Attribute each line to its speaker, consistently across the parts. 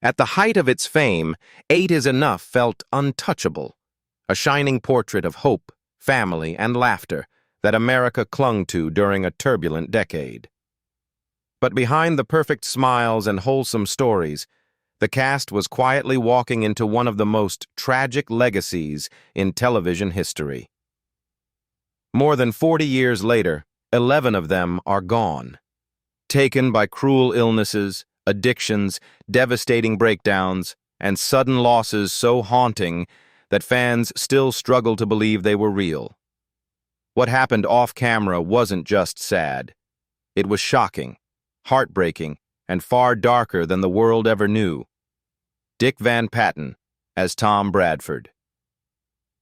Speaker 1: At the height of its fame, Eight is Enough felt untouchable, a shining portrait of hope, family, and laughter that America clung to during a turbulent decade. But behind the perfect smiles and wholesome stories, the cast was quietly walking into one of the most tragic legacies in television history. More than 40 years later, 11 of them are gone, taken by cruel illnesses, addictions, devastating breakdowns, and sudden losses so haunting that fans still struggle to believe they were real. What happened off-camera wasn't just sad. It was shocking, heartbreaking, and far darker than the world ever knew. Dick Van Patten as Tom Bradford.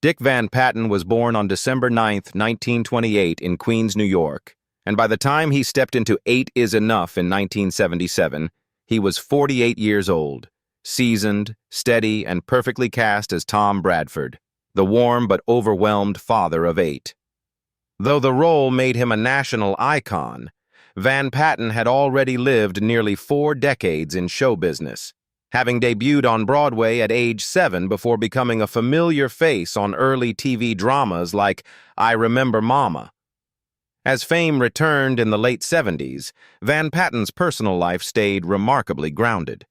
Speaker 1: Dick Van Patten was born on December 9, 1928 in Queens, New York, and by the time he stepped into Eight is Enough in 1977, he was 48 years old, seasoned, steady, and perfectly cast as Tom Bradford, the warm but overwhelmed father of 8. Though the role made him a national icon, Van Patten had already lived nearly 4 decades in show business, having debuted on Broadway at age 7 before becoming a familiar face on early TV dramas like I Remember Mama. As fame returned in the late 70s, Van Patten's personal life stayed remarkably grounded.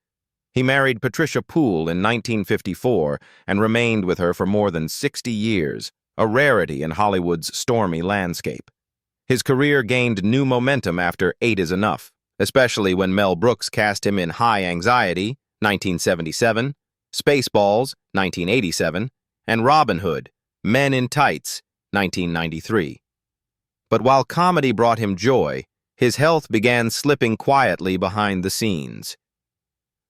Speaker 1: He married Patricia Poole in 1954 and remained with her for more than 60 years, a rarity in Hollywood's stormy landscape. His career gained new momentum after Eight is Enough, especially when Mel Brooks cast him in High Anxiety, 1977, Spaceballs, 1987, and Robin Hood, Men in Tights, 1993. But while comedy brought him joy, his health began slipping quietly behind the scenes.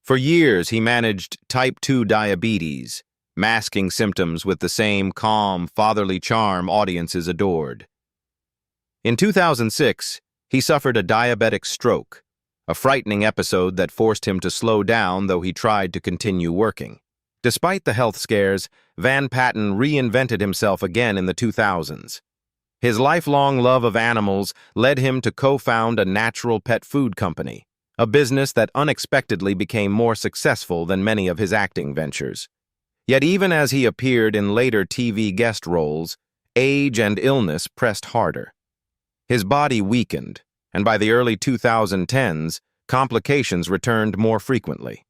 Speaker 1: For years, he managed type 2 diabetes, masking symptoms with the same calm, fatherly charm audiences adored. In 2006, he suffered a diabetic stroke, a frightening episode that forced him to slow down though he tried to continue working. Despite the health scares, Van Patten reinvented himself again in the 2000s. His lifelong love of animals led him to co-found a natural pet food company, a business that unexpectedly became more successful than many of his acting ventures. Yet even as he appeared in later TV guest roles, age and illness pressed harder. His body weakened, and by the early 2010s, complications returned more frequently.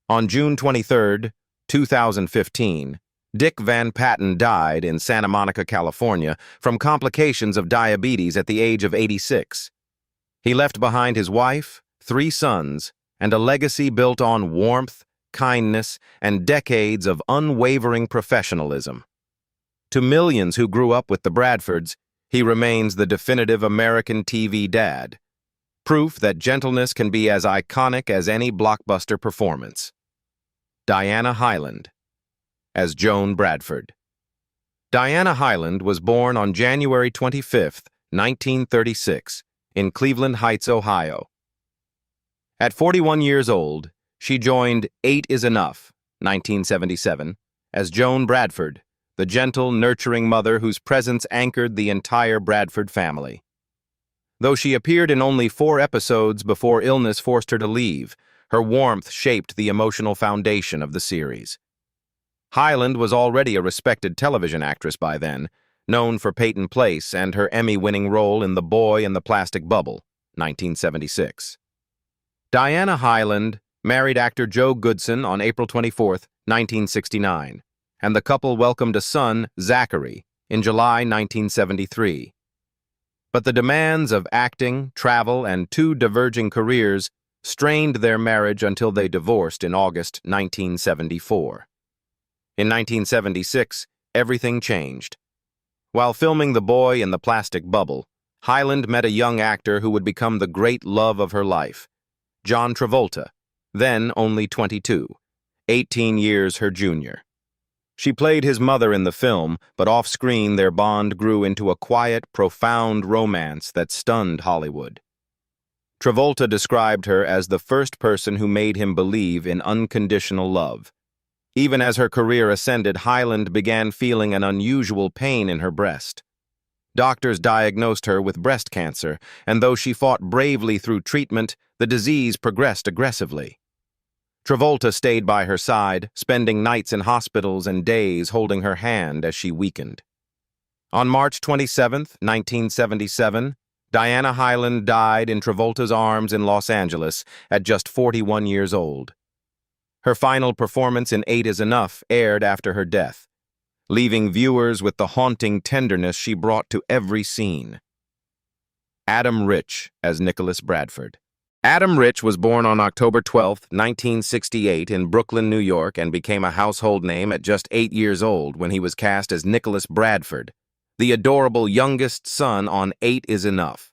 Speaker 1: On June 23, 2015, Dick Van Patten died in Santa Monica, California, from complications of diabetes at the age of 86. He left behind his wife, 3 sons, and a legacy built on warmth, kindness, and decades of unwavering professionalism. To millions who grew up with the Bradfords, he remains the definitive American TV dad, proof that gentleness can be as iconic as any blockbuster performance. Diana Highland as Joan Bradford. Diana Highland was born on January 25, 1936, in Cleveland Heights, Ohio. At 41 years old, she joined Eight is Enough, 1977, as Joan Bradford, the gentle, nurturing mother whose presence anchored the entire Bradford family. Though she appeared in only 4 episodes before illness forced her to leave, her warmth shaped the emotional foundation of the series. Highland was already a respected television actress by then, known for Peyton Place and her Emmy-winning role in The Boy in the Plastic Bubble, 1976. Diana Highland married actor Joe Goodson on April 24, 1969, and the couple welcomed a son, Zachary, in July 1973. But the demands of acting, travel, and 2 diverging careers strained their marriage until they divorced in August 1974. In 1976, everything changed. While filming The Boy in the Plastic Bubble, Highland met a young actor who would become the great love of her life, John Travolta, then only 22, 18 years her junior. She played his mother in the film, but off-screen their bond grew into a quiet, profound romance that stunned Hollywood. Travolta described her as the first person who made him believe in unconditional love. Even as her career ascended, Highland began feeling an unusual pain in her breast. Doctors diagnosed her with breast cancer, and though she fought bravely through treatment, the disease progressed aggressively. Travolta stayed by her side, spending nights in hospitals and days holding her hand as she weakened. On March 27, 1977, Diana Highland died in Travolta's arms in Los Angeles at just 41 years old. Her final performance in 8 is Enough aired after her death, leaving viewers with the haunting tenderness she brought to every scene. Adam Rich as Nicholas Bradford. Adam Rich was born on October 12, 1968 in Brooklyn, New York, and became a household name at just 8 years old when he was cast as Nicholas Bradford, the adorable youngest son on 8 is Enough.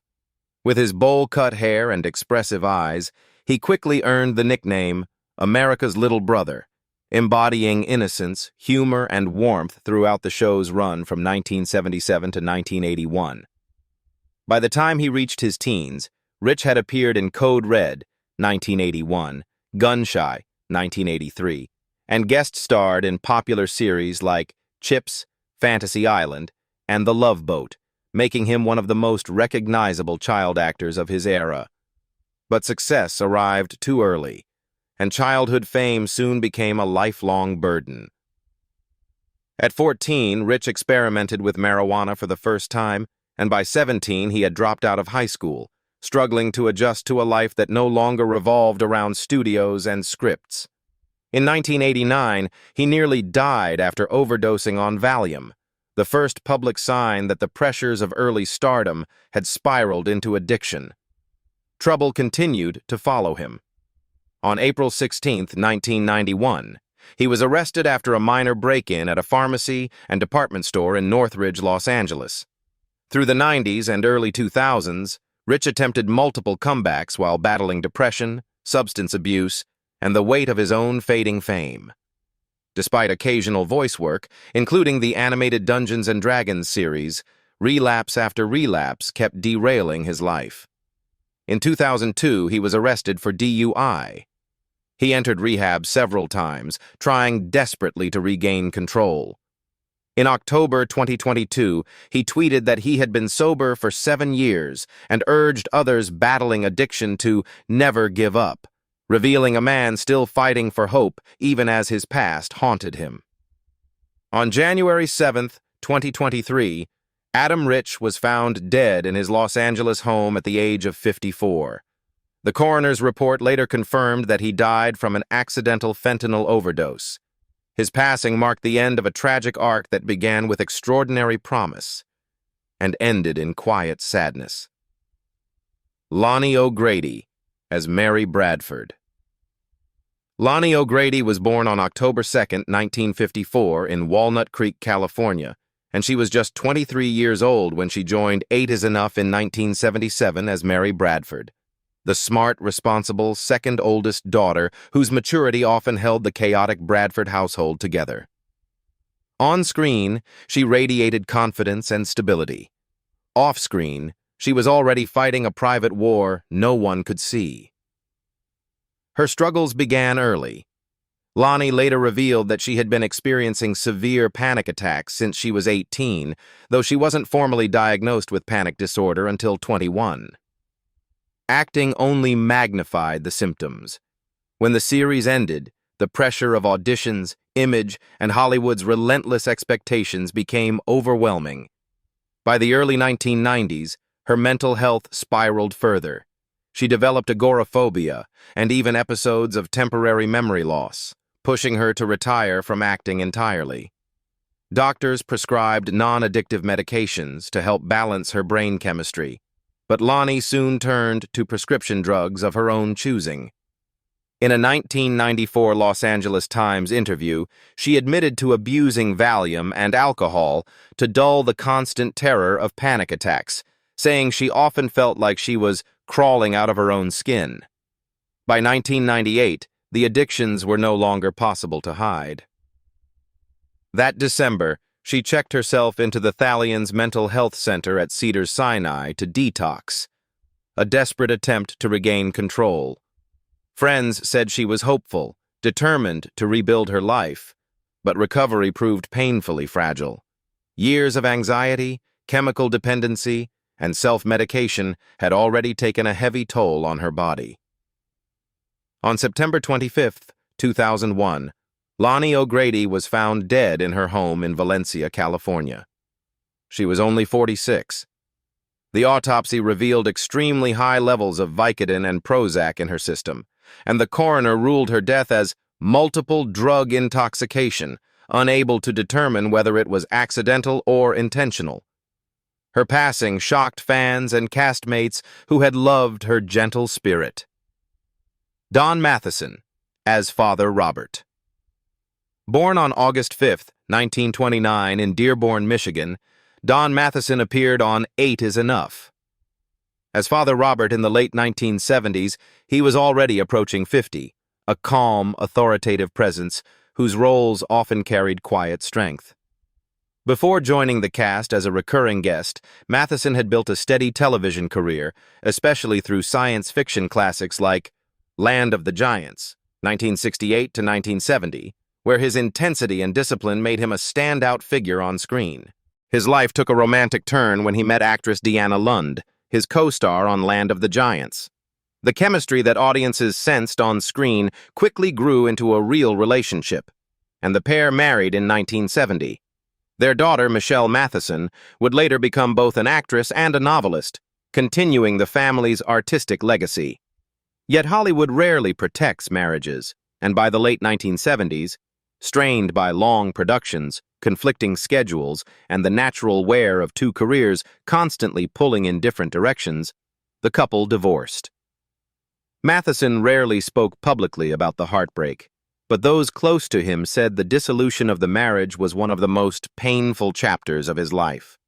Speaker 1: With his bowl-cut hair and expressive eyes, he quickly earned the nickname America's Little Brother, embodying innocence, humor, and warmth throughout the show's run from 1977 to 1981. By the time he reached his teens, Rich had appeared in Code Red, 1981, Gun-Shy, 1983, and guest-starred in popular series like Chips, Fantasy Island, and The Love Boat, making him one of the most recognizable child actors of his era. But success arrived too early, and childhood fame soon became a lifelong burden. At 14, Rich experimented with marijuana for the first time, and by 17 he had dropped out of high school, struggling to adjust to a life that no longer revolved around studios and scripts. In 1989, he nearly died after overdosing on Valium, the first public sign that the pressures of early stardom had spiraled into addiction. Trouble continued to follow him. On April 16, 1991, he was arrested after a minor break-in at a pharmacy and department store in Northridge, Los Angeles. Through the 90s and early 2000s, Rich attempted multiple comebacks while battling depression, substance abuse, and the weight of his own fading fame. Despite occasional voice work, including the animated Dungeons & Dragons series, relapse after relapse kept derailing his life. In 2002, he was arrested for DUI. He entered rehab several times, trying desperately to regain control. In October 2022, he tweeted that he had been sober for 7 years and urged others battling addiction to never give up, revealing a man still fighting for hope even as his past haunted him. On January 7, 2023, Adam Rich was found dead in his Los Angeles home at the age of 54. The coroner's report later confirmed that he died from an accidental fentanyl overdose. His passing marked the end of a tragic arc that began with extraordinary promise and ended in quiet sadness. Lonnie O'Grady as Mary Bradford. Lonnie O'Grady was born on October 2, 1954, in Walnut Creek, California, and she was just 23 years old when she joined 8 is Enough in 1977 as Mary Bradford, the smart, responsible, second-oldest daughter whose maturity often held the chaotic Bradford household together. On screen, she radiated confidence and stability. Off-screen, she was already fighting a private war no one could see. Her struggles began early. Lonnie later revealed that she had been experiencing severe panic attacks since she was 18, though she wasn't formally diagnosed with panic disorder until 21. Acting only magnified the symptoms. When the series ended, the pressure of auditions, image, and Hollywood's relentless expectations became overwhelming. By the early 1990s, her mental health spiraled further. She developed agoraphobia and even episodes of temporary memory loss, pushing her to retire from acting entirely. Doctors prescribed non-addictive medications to help balance her brain chemistry, but Lonnie soon turned to prescription drugs of her own choosing. In a 1994 Los Angeles Times interview, she admitted to abusing Valium and alcohol to dull the constant terror of panic attacks, saying she often felt like she was crawling out of her own skin. By 1998, the addictions were no longer possible to hide. That December, she checked herself into the Thalian's mental health center at Cedars-Sinai to detox, a desperate attempt to regain control. Friends said she was hopeful, determined to rebuild her life, but recovery proved painfully fragile. Years of anxiety, chemical dependency, and self-medication had already taken a heavy toll on her body. On September 25, 2001, Lonnie O'Grady was found dead in her home in Valencia, California. She was only 46. The autopsy revealed extremely high levels of Vicodin and Prozac in her system, and the coroner ruled her death as multiple drug intoxication, unable to determine whether it was accidental or intentional. Her passing shocked fans and castmates who had loved her gentle spirit. Don Matheson, as Father Robert. Born on August 5, 1929 in Dearborn, Michigan, Don Matheson appeared on 8 is Enough. As Father Robert in the late 1970s, he was already approaching 50, a calm, authoritative presence whose roles often carried quiet strength. Before joining the cast as a recurring guest, Matheson had built a steady television career, especially through science fiction classics like Land of the Giants, 1968 to 1970, where his intensity and discipline made him a standout figure on screen. His life took a romantic turn when he met actress Deanna Lund, his co-star on Land of the Giants. The chemistry that audiences sensed on screen quickly grew into a real relationship, and the pair married in 1970. Their daughter, Michelle Matheson, would later become both an actress and a novelist, continuing the family's artistic legacy. Yet Hollywood rarely protects marriages, and by the late 1970s, strained by long productions, conflicting schedules, and the natural wear of two careers constantly pulling in different directions, the couple divorced. Matheson rarely spoke publicly about the heartbreak, but those close to him said the dissolution of the marriage was one of the most painful chapters of his life.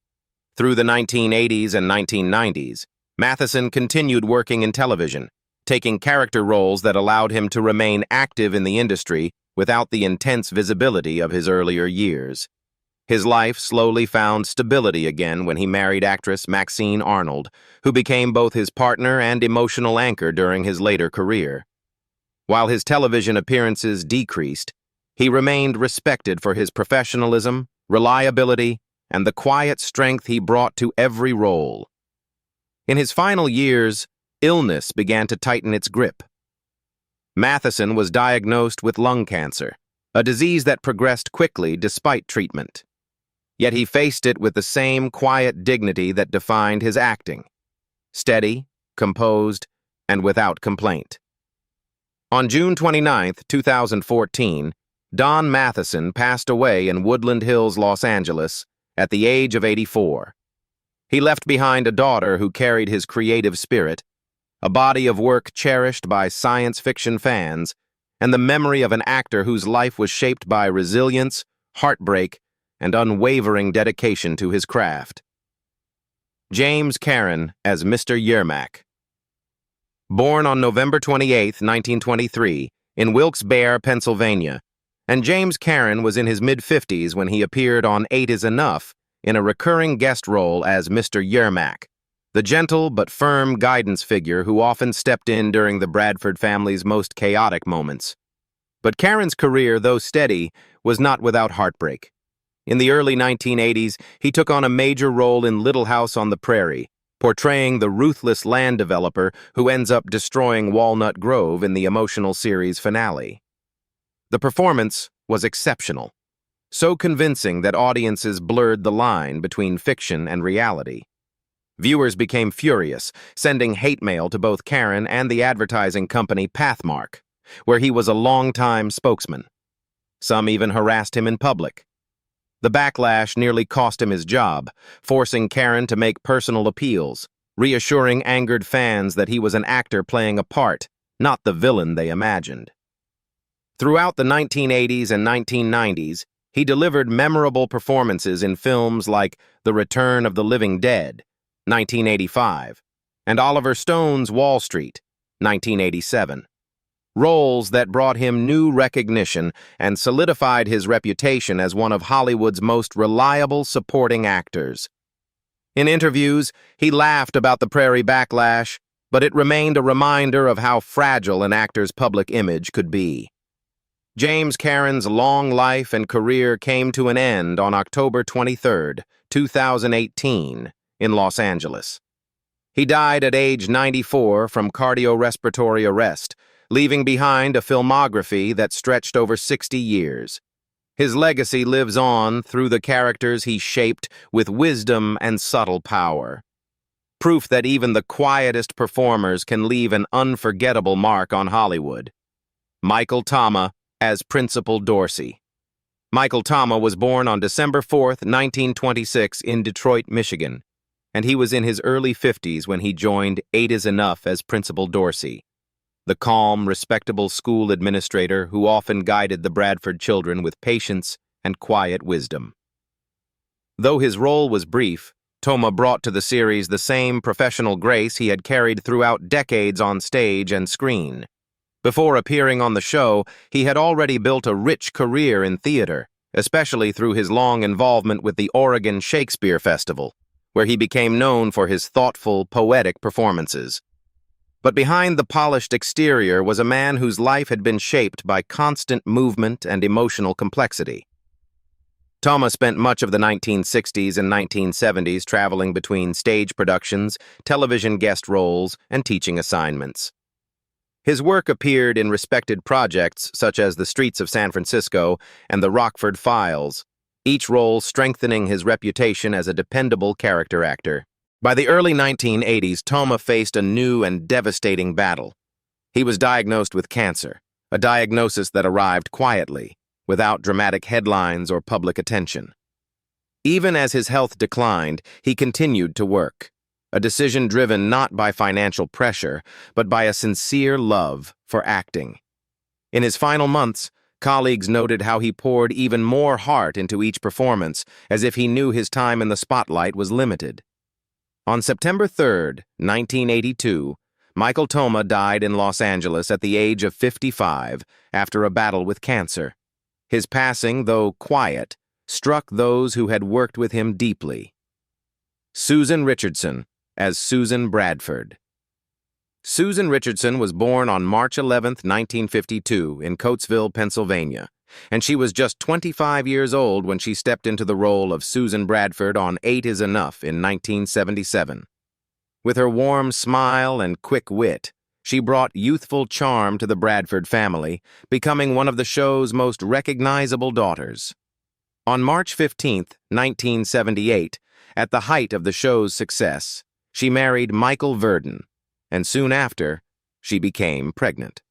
Speaker 1: Through the 1980s and 1990s, Matheson continued working in television, taking character roles that allowed him to remain active in the industry without the intense visibility of his earlier years. His life slowly found stability again when he married actress Maxine Arnold, who became both his partner and emotional anchor during his later career. While his television appearances decreased, he remained respected for his professionalism, reliability, and the quiet strength he brought to every role. In his final years, illness began to tighten its grip. Matheson was diagnosed with lung cancer, a disease that progressed quickly despite treatment. Yet he faced it with the same quiet dignity that defined his acting: steady, composed, and without complaint. On June 29, 2014, Don Matheson passed away in Woodland Hills, Los Angeles, at the age of 84. He left behind a daughter who carried his creative spirit, a body of work cherished by science fiction fans, and the memory of an actor whose life was shaped by resilience, heartbreak, and unwavering dedication to his craft. James Karen as Mr. Yermak. Born on November 28, 1923, in Wilkes-Barre, Pennsylvania, and James Karen was in his mid-50s when he appeared on 8 is Enough in a recurring guest role as Mr. Yermak, the gentle but firm guidance figure who often stepped in during the Bradford family's most chaotic moments. But Karen's career, though steady, was not without heartbreak. In the early 1980s, he took on a major role in Little House on the Prairie, portraying the ruthless land developer who ends up destroying Walnut Grove in the emotional series finale. The performance was exceptional, so convincing that audiences blurred the line between fiction and reality. Viewers became furious, sending hate mail to both Karen and the advertising company Pathmark, where he was a longtime spokesman. Some even harassed him in public. The backlash nearly cost him his job, forcing Karen to make personal appeals, reassuring angered fans that he was an actor playing a part, not the villain they imagined. Throughout the 1980s and 1990s, he delivered memorable performances in films like The Return of the Living Dead, 1985, and Oliver Stone's Wall Street, 1987. Roles that brought him new recognition and solidified his reputation as one of Hollywood's most reliable supporting actors. In interviews, he laughed about the Prairie backlash, but it remained a reminder of how fragile an actor's public image could be. James Karen's long life and career came to an end on October 23, 2018, in Los Angeles. He died at age 94 from cardiorespiratory arrest, leaving behind a filmography that stretched over 60 years. His legacy lives on through the characters he shaped with wisdom and subtle power. Proof that even the quietest performers can leave an unforgettable mark on Hollywood. Michael Toma as Principal Dorsey. Michael Toma was born on December 4, 1926 in Detroit, Michigan, and he was in his early 50s when he joined 8 is Enough as Principal Dorsey, the calm, respectable school administrator who often guided the Bradford children with patience and quiet wisdom. Though his role was brief, Toma brought to the series the same professional grace he had carried throughout decades on stage and screen. Before appearing on the show, he had already built a rich career in theater, especially through his long involvement with the Oregon Shakespeare Festival, where he became known for his thoughtful, poetic performances. But behind the polished exterior was a man whose life had been shaped by constant movement and emotional complexity. Toma spent much of the 1960s and 1970s traveling between stage productions, television guest roles, and teaching assignments. His work appeared in respected projects such as The Streets of San Francisco and The Rockford Files, each role strengthening his reputation as a dependable character actor. By the early 1980s, Toma faced a new and devastating battle. He was diagnosed with cancer, a diagnosis that arrived quietly, without dramatic headlines or public attention. Even as his health declined, he continued to work, a decision driven not by financial pressure, but by a sincere love for acting. In his final months, colleagues noted how he poured even more heart into each performance, as if he knew his time in the spotlight was limited. On September 3, 1982, Michael Toma died in Los Angeles at the age of 55 after a battle with cancer. His passing, though quiet, struck those who had worked with him deeply. Susan Richardson as Susan Bradford. Susan Richardson was born on March 11, 1952, in Coatesville, Pennsylvania, and she was just 25 years old when she stepped into the role of Susan Bradford on 8 is Enough in 1977. With her warm smile and quick wit, she brought youthful charm to the Bradford family, becoming one of the show's most recognizable daughters. On March 15, 1978, at the height of the show's success, she married Michael Verdon, and soon after, she became pregnant.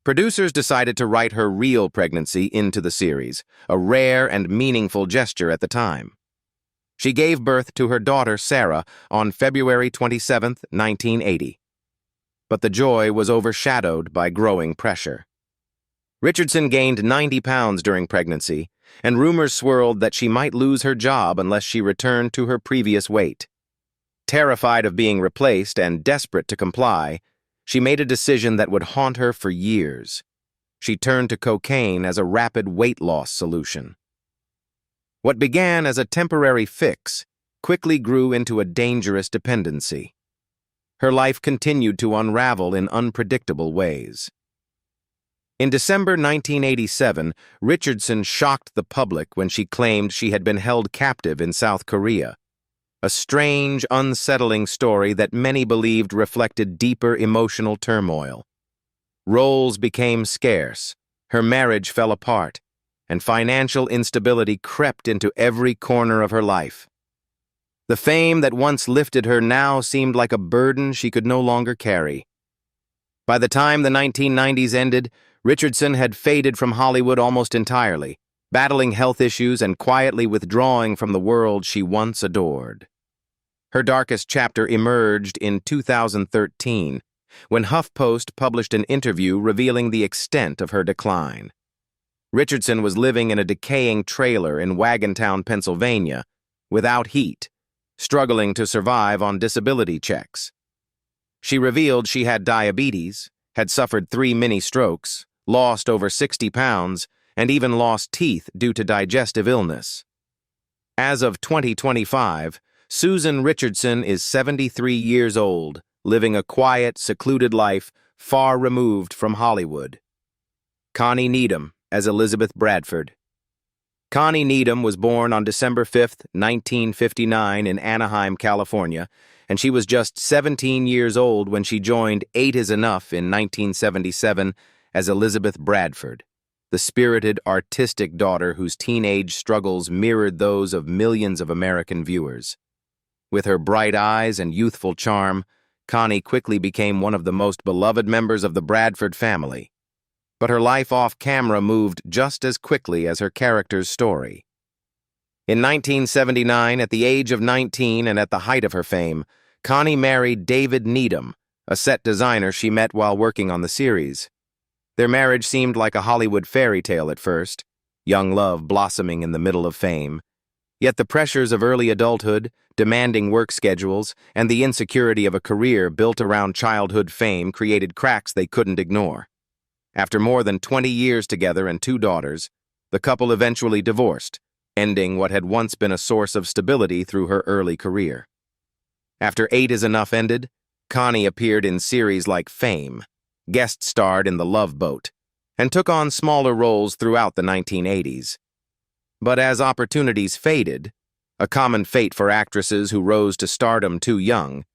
Speaker 1: Producers decided to write her real pregnancy into the series, a rare and meaningful gesture at the time. She gave birth to her daughter, Sarah, on February 27, 1980. But the joy was overshadowed by growing pressure. Richardson gained 90 pounds during pregnancy, and rumors swirled that she might lose her job unless she returned to her previous weight. Terrified of being replaced and desperate to comply, she made a decision that would haunt her for years. She turned to cocaine as a rapid weight loss solution. What began as a temporary fix quickly grew into a dangerous dependency. Her life continued to unravel in unpredictable ways. In December 1987, Richardson shocked the public when she claimed she had been held captive in South Korea. A strange, unsettling story that many believed reflected deeper emotional turmoil. Roles became scarce, her marriage fell apart, and financial instability crept into every corner of her life. The fame that once lifted her now seemed like a burden she could no longer carry. By the time the 1990s ended, Richardson had faded from Hollywood almost entirely, battling health issues and quietly withdrawing from the world she once adored. Her darkest chapter emerged in 2013, when HuffPost published an interview revealing the extent of her decline. Richardson was living in a decaying trailer in Wagontown, Pennsylvania, without heat, struggling to survive on disability checks. She revealed she had diabetes, had suffered 3 mini strokes, lost over 60 pounds, and even lost teeth due to digestive illness. As of 2025, Susan Richardson is 73 years old, living a quiet, secluded life far removed from Hollywood. Connie Needham as Elizabeth Bradford. Connie Needham was born on December 5, 1959 in Anaheim, California, and she was just 17 years old when she joined Eight is Enough in 1977 as Elizabeth Bradford, the spirited, artistic daughter whose teenage struggles mirrored those of millions of American viewers. With her bright eyes and youthful charm, Connie quickly became one of the most beloved members of the Bradford family. But her life off-camera moved just as quickly as her character's story. In 1979, at the age of 19 and at the height of her fame, Connie married David Needham, a set designer she met while working on the series. Their marriage seemed like a Hollywood fairy tale at first, young love blossoming in the middle of fame. Yet the pressures of early adulthood, demanding work schedules, and the insecurity of a career built around childhood fame created cracks they couldn't ignore. After more than 20 years together and 2 daughters, the couple eventually divorced, ending what had once been a source of stability through her early career. After Eight is Enough ended, Connie appeared in series like Fame, guest starred in The Love Boat, and took on smaller roles throughout the 1980s. But as opportunities faded, a common fate for actresses who rose to stardom too young,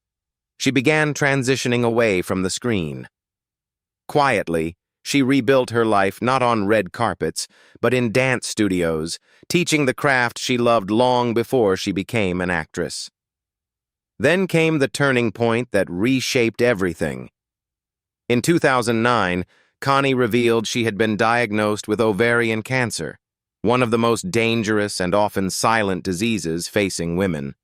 Speaker 1: she began transitioning away from the screen. Quietly, she rebuilt her life not on red carpets, but in dance studios, teaching the craft she loved long before she became an actress. Then came the turning point that reshaped everything. In 2009, Connie revealed she had been diagnosed with ovarian cancer, one of the most dangerous and often silent diseases facing women.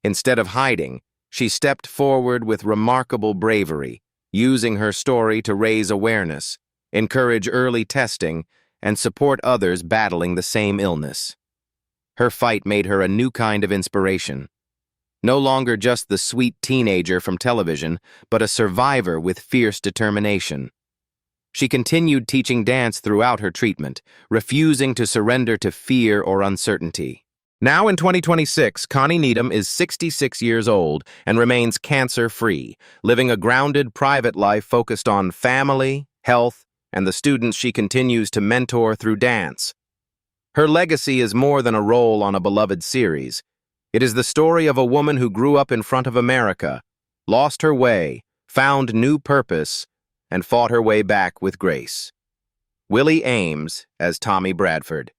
Speaker 1: Instead of hiding, she stepped forward with remarkable bravery, using her story to raise awareness, encourage early testing, and support others battling the same illness. Her fight made her a new kind of inspiration. No longer just the sweet teenager from television, but a survivor with fierce determination. She continued teaching dance throughout her treatment, refusing to surrender to fear or uncertainty. Now in 2026, Connie Needham is 66 years old and remains cancer-free, living a grounded private life focused on family, health, and the students she continues to mentor through dance. Her legacy is more than a role on a beloved series. It is the story of a woman who grew up in front of America, lost her way, found new purpose, and fought her way back with grace. Willie Ames as Tommy Bradford.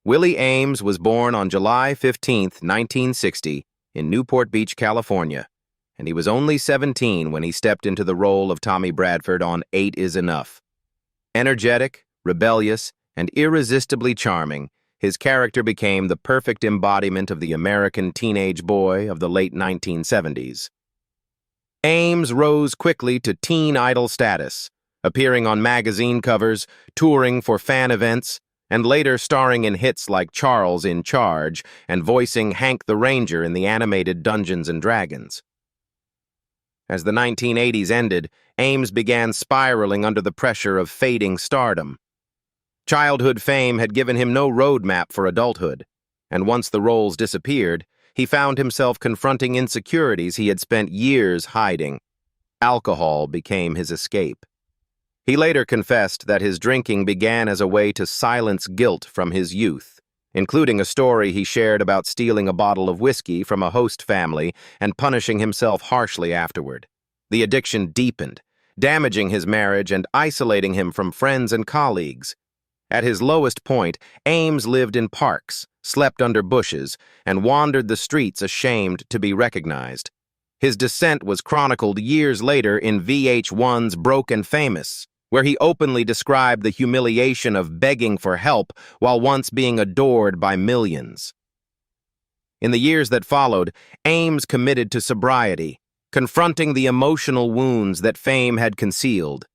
Speaker 1: Willie Ames was born on July 15, 1960, in Newport Beach, California, and he was only 17 when he stepped into the role of Tommy Bradford on Eight is Enough. Energetic, rebellious, and irresistibly charming, his character became the perfect embodiment of the American teenage boy of the late 1970s. Ames rose quickly to teen idol status, appearing on magazine covers, touring for fan events, and later starring in hits like Charles in Charge and voicing Hank the Ranger in the animated Dungeons & Dragons. As the 1980s ended, Ames began spiraling under the pressure of fading stardom. Childhood fame had given him no roadmap for adulthood, and once the roles disappeared, he found himself confronting insecurities he had spent years hiding. Alcohol became his escape. He later confessed that his drinking began as a way to silence guilt from his youth, including a story he shared about stealing a bottle of whiskey from a host family and punishing himself harshly afterward. The addiction deepened, damaging his marriage and isolating him from friends and colleagues. At his lowest point, Ames lived in parks, slept under bushes, and wandered the streets ashamed to be recognized. His descent was chronicled years later in VH1's Broke and Famous, where he openly described the humiliation of begging for help while once being adored by millions. In the years that followed, Ames committed to sobriety, confronting the emotional wounds that fame had concealed.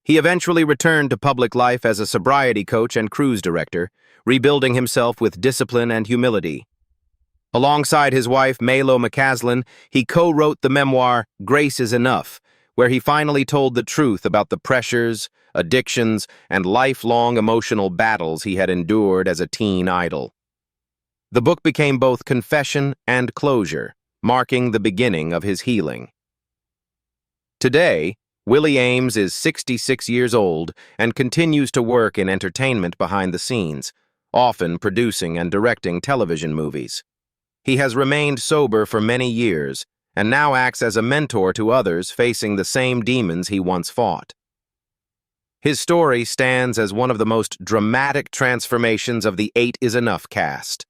Speaker 1: He eventually returned to public life as a sobriety coach and cruise director, rebuilding himself with discipline and humility. Alongside his wife, Maylo McCaslin, he co-wrote the memoir Grace is Enough, where he finally told the truth about the pressures, addictions, and lifelong emotional battles he had endured as a teen idol. The book became both confession and closure, marking the beginning of his healing. Today, Willie Ames is 66 years old and continues to work in entertainment behind the scenes, often producing and directing television movies. He has remained sober for many years and now acts as a mentor to others facing the same demons he once fought. His story stands as one of the most dramatic transformations of the 8 is Enough cast.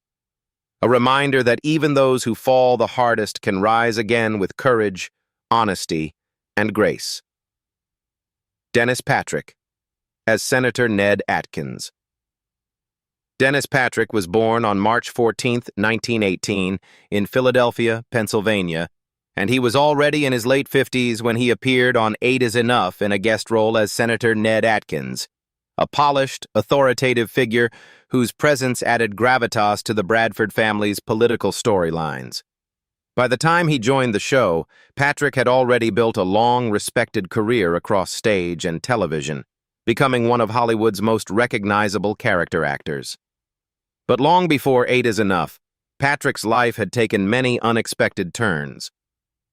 Speaker 1: A reminder that even those who fall the hardest can rise again with courage, honesty, and grace. Dennis Patrick, as Senator Ned Atkins. Dennis Patrick was born on March 14, 1918, in Philadelphia, Pennsylvania, and he was already in his late 50s when he appeared on 8 is Enough in a guest role as Senator Ned Atkins, a polished, authoritative figure whose presence added gravitas to the Bradford family's political storylines. By the time he joined the show, Patrick had already built a long, respected career across stage and television, becoming one of Hollywood's most recognizable character actors. But long before 8 is Enough, Patrick's life had taken many unexpected turns.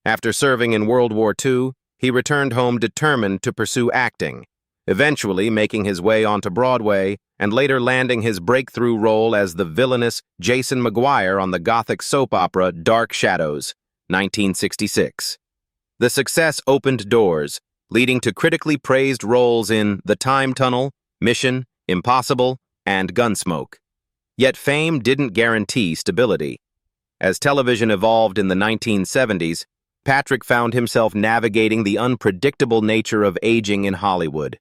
Speaker 1: After serving in World War II, he returned home determined to pursue acting, eventually making his way onto Broadway and later landing his breakthrough role as the villainous Jason Maguire on the Gothic soap opera Dark Shadows, 1966. The success opened doors, leading to critically praised roles in The Time Tunnel, Mission, Impossible, and Gunsmoke. Yet fame didn't guarantee stability. As television evolved in the 1970s, Patrick found himself navigating the unpredictable nature of aging in Hollywood,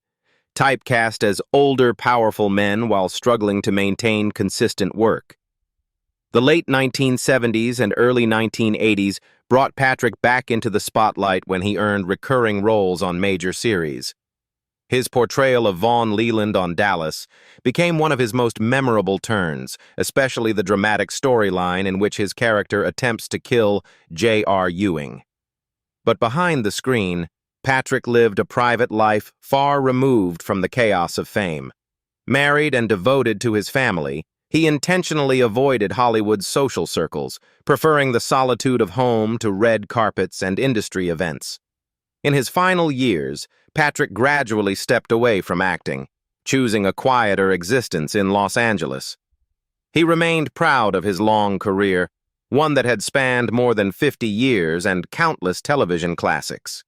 Speaker 1: typecast as older, powerful men while struggling to maintain consistent work. The late 1970s and early 1980s brought Patrick back into the spotlight when he earned recurring roles on major series. His portrayal of Vaughn Leland on Dallas became one of his most memorable turns, especially the dramatic storyline in which his character attempts to kill J.R. Ewing. But behind the screen, Patrick lived a private life far removed from the chaos of fame. Married and devoted to his family, he intentionally avoided Hollywood's social circles, preferring the solitude of home to red carpets and industry events. In his final years, Patrick gradually stepped away from acting, choosing a quieter existence in Los Angeles. He remained proud of his long career, one that had spanned more than 50 years and countless television classics.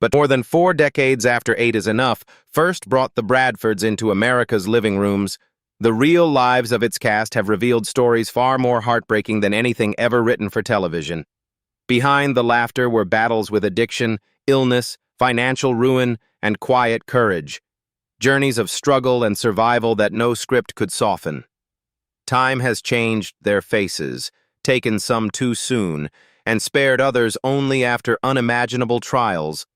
Speaker 1: But more than 4 decades after 8 is Enough first brought the Bradfords into America's living rooms, the real lives of its cast have revealed stories far more heartbreaking than anything ever written for television. Behind the laughter were battles with addiction, illness, financial ruin, and quiet courage, journeys of struggle and survival that no script could soften. Time has changed their faces, taken some too soon, and spared others only after unimaginable trials,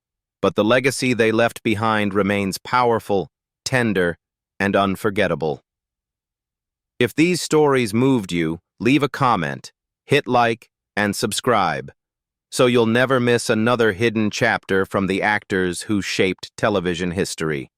Speaker 1: but the legacy they left behind remains powerful, tender, and unforgettable. If these stories moved you, leave a comment, hit like, and subscribe, so you'll never miss another hidden chapter from the actors who shaped television history.